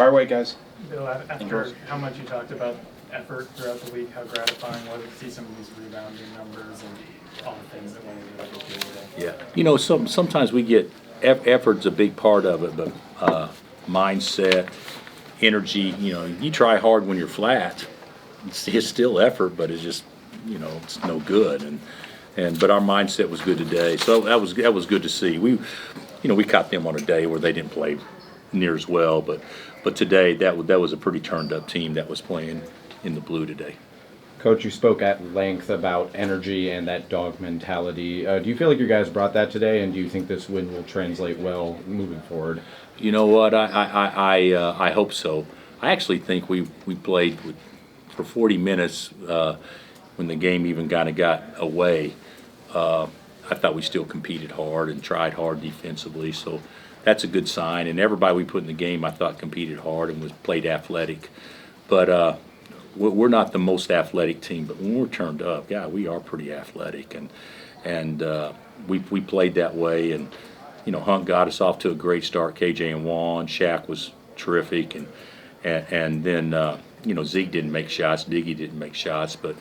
Fire away, guys. Bill, after how much you talked about effort throughout the week, how gratifying was it to see some of these rebounding numbers and all the things that went into the game today? Yeah. Sometimes we get effort's a big part of it, but mindset, energy. You try hard when you're flat. It's still effort, but it's just it's no good. But our mindset was good today, so that was good to see. We caught them on a day where they didn't play near as well, but today that was a pretty turned up team that was playing in the blue today. Coach, you spoke at length about energy and that dog mentality. Do you feel like you guys brought that today, and do you think this win will translate well moving forward? You know what? I hope so. I actually think we played for 40 minutes when the game even kind of got away. I thought we still competed hard and tried hard defensively, so that's a good sign. And everybody we put in the game, I thought, competed hard and played athletic. But we're not the most athletic team, but when we're turned up, yeah, we are pretty athletic, and we played that way. And Hunt got us off to a great start. KJ and Juan, Shaq was terrific, and then Zeke didn't make shots, Diggy didn't make shots, but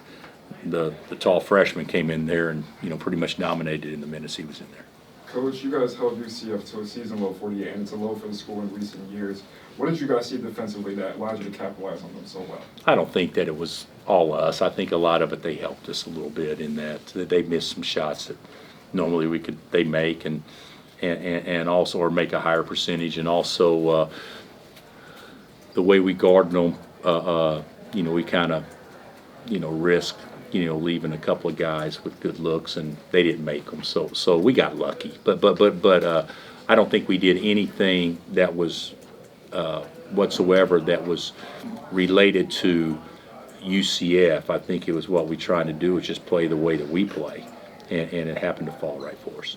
the tall freshman came in there and pretty much dominated in the minutes he was in there. Coach, you guys held UCF to a season low 48, and it's a low for the school in recent years. What did you guys see defensively that allowed you to capitalize on them so well? I don't think that it was all us. I think a lot of it they helped us a little bit in that they missed some shots that normally they make and also or make a higher percentage, and also the way we guarded them. We kind of risked leaving a couple of guys with good looks, and they didn't make them. So we got lucky. But I don't think we did anything that was whatsoever that was related to UCF. I think it was what we tried to do was just play the way that we play, and it happened to fall right for us.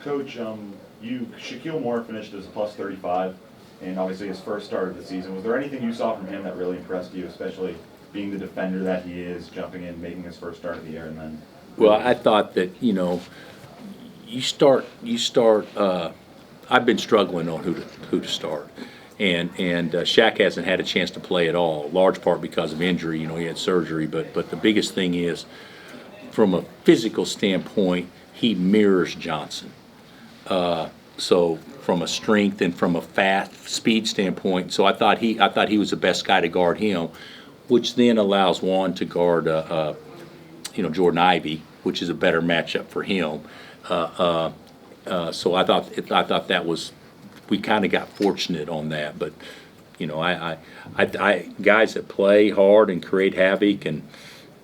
Coach, Shaquille Moore finished as a plus 35, and obviously his first start of the season. Was there anything you saw from him that really impressed you, especially being the defender that he is, jumping in, making his first start of the year, and then? Well, I thought that you start. I've been struggling on who to start, and Shaq hasn't had a chance to play at all. Large part because of injury. He had surgery, but the biggest thing is, from a physical standpoint, he mirrors Johnson. So from a strength and from a fast speed standpoint, so I thought he was the best guy to guard him, which then allows Juan to guard Jordan Ivey, which is a better matchup for him. So I thought that was, we kind of got fortunate on that. But I guys that play hard and create havoc, and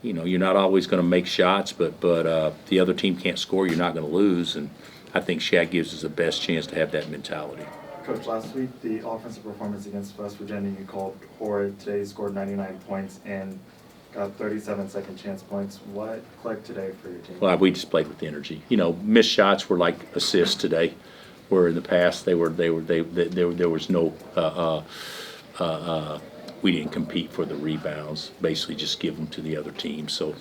you're not always going to make shots, but the other team can't score, you're not going to lose, and I think Shaq gives us the best chance to have that mentality. Coach, last week the offensive performance against West Virginia you called horrid. Today you scored 99 points and got 37 second chance points. What clicked today for your team? Well, we just played with energy. Missed shots were like assists today, where in the past there was no. We didn't compete for the rebounds. Basically, just give them to the other team. So,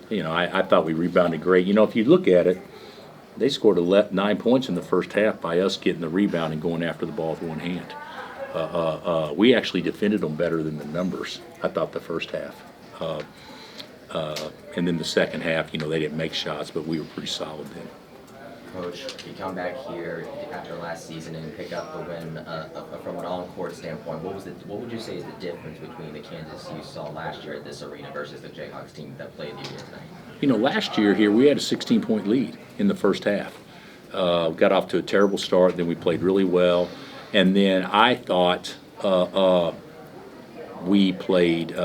I thought we rebounded great. If you look at it, they scored 9 points in the first half by us getting the rebound and going after the ball with one hand. We actually defended them better than the numbers, I thought, the first half. And then the second half, they didn't make shots, but we were pretty solid then. Coach, you come back here after last season and pick up the win from an on-court standpoint. What would you say is the difference between the Kansas you saw last year at this arena versus the Jayhawks team that played you here tonight? Last year here we had a 16-point lead in the first half. Got off to a terrible start, then we played really well, and then I thought we played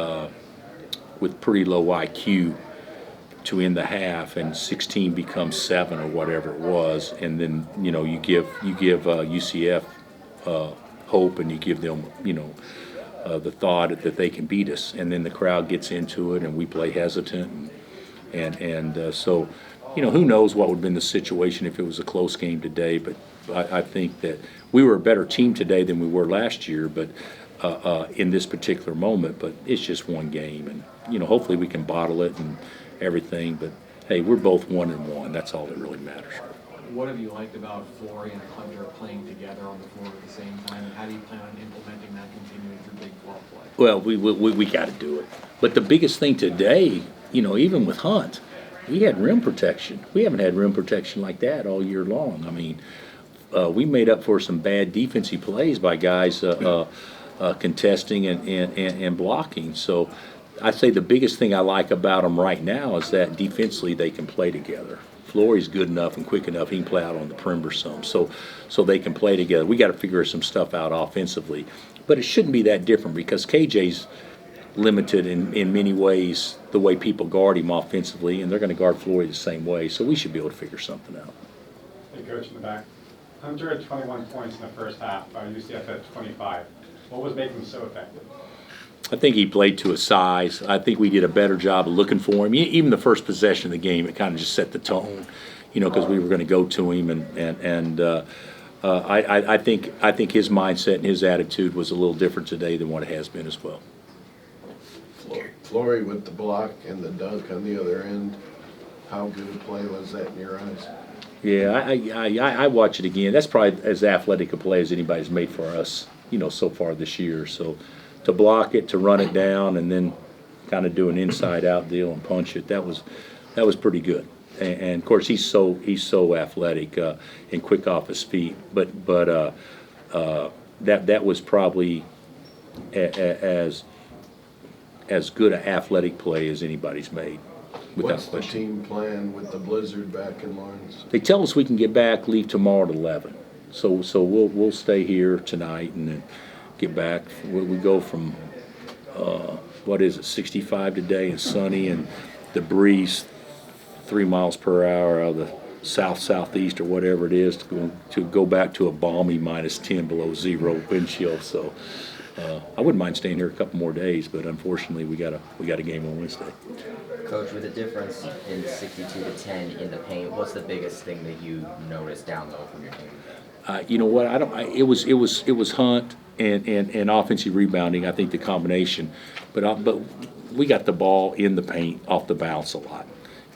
with pretty low IQ to end the half, and 16 becomes 7 or whatever it was, and then you give UCF hope, and you give them the thought that they can beat us, and then the crowd gets into it, and we play hesitant, and so who knows what would have been the situation if it was a close game today, but I think that we were a better team today than we were last year, but in this particular moment, but it's just one game, and hopefully we can bottle it and everything, but hey, we're both 1-1. That's all that really matters. what have you liked about Flory and Hunter playing together on the floor at the same time? And how do you plan on implementing that continuing through Big 12 play? Well, we got to do it. But the biggest thing today, even with Hunt, we had rim protection. We haven't had rim protection like that all year long. I mean, we made up for some bad defensive plays by guys contesting and blocking. So I'd say the biggest thing I like about them right now is that defensively they can play together. Flory's good enough and quick enough; he can play out on the perimeter some, so they can play together. We got to figure some stuff out offensively, but it shouldn't be that different because KJ's limited in many ways the way people guard him offensively, and they're going to guard Flory the same way. So we should be able to figure something out. Hey, Coach, in the back. Hunter had 21 points in the first half. UCF had 25. What was making him so effective? I think he played to his size. I think we did a better job of looking for him. Even the first possession of the game, it kind of just set the tone, because we were going to go to him, I think his mindset and his attitude was a little different today than what it has been as well. Flory with the block and the dunk on the other end, how good a play was that in your eyes? Yeah, I watch it again. That's probably as athletic a play as anybody's made for us, so far this year. So to block it, to run it down, and then kind of do an inside-out deal and punch it, that was pretty good. And of course, he's so athletic and quick off his feet. But that was probably as good an athletic play as anybody's made. What's the team plan with the blizzard back in Lawrence? They tell us we can get back, leave tomorrow at 11. So we'll stay here tonight and then get back. We go from 65 today and sunny, and the breeze 3 miles per hour out of the southeast or whatever it is to go back to a balmy -10 below zero wind chill. So I wouldn't mind staying here a couple more days, but unfortunately we got a game on Wednesday. Coach, with the difference in 62-10 in the paint, what's the biggest thing that you noticed down low from your team? You know what? It was Hunt and offensive rebounding. I think the combination, but we got the ball in the paint off the bounce a lot,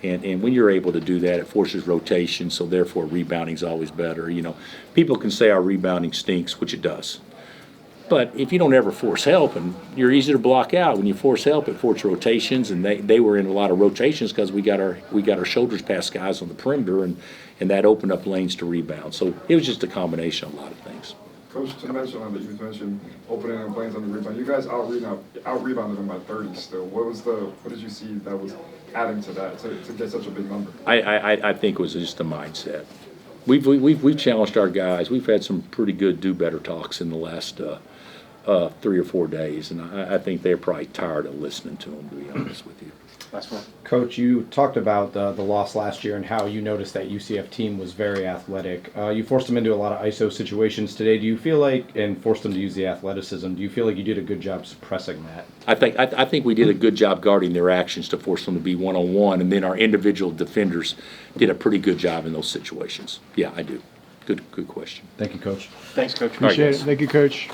and when you're able to do that, it forces rotation. So therefore, rebounding's always better. People can say our rebounding stinks, which it does. But if you don't ever force help, and you're easy to block out, when you force help, it forces rotations, and they were in a lot of rotations because we got our shoulders past guys on the perimeter, and that opened up lanes to rebound. So it was just a combination of a lot of things. Coach, to mention on that, you mentioned opening and lanes on the rebound. You guys out-rebounded them by 30 still. What did you see that was adding to that to get such a big number? I think it was just a mindset. We've challenged our guys. We've had some pretty good do-better talks in the last 3 or 4 days, and I think they're probably tired of listening to them, to be honest with you. Last one. Coach, you talked about the loss last year and how you noticed that UCF team was very athletic. You forced them into a lot of ISO situations today. Do you feel like, and forced them to use the athleticism, do you feel like you did a good job suppressing that? I think we did a good job guarding their actions to force them to be one-on-one, and then our individual defenders did a pretty good job in those situations. Yeah, I do. Good question. Thank you, Coach. Thanks, Coach. Appreciate Thank you, Coach.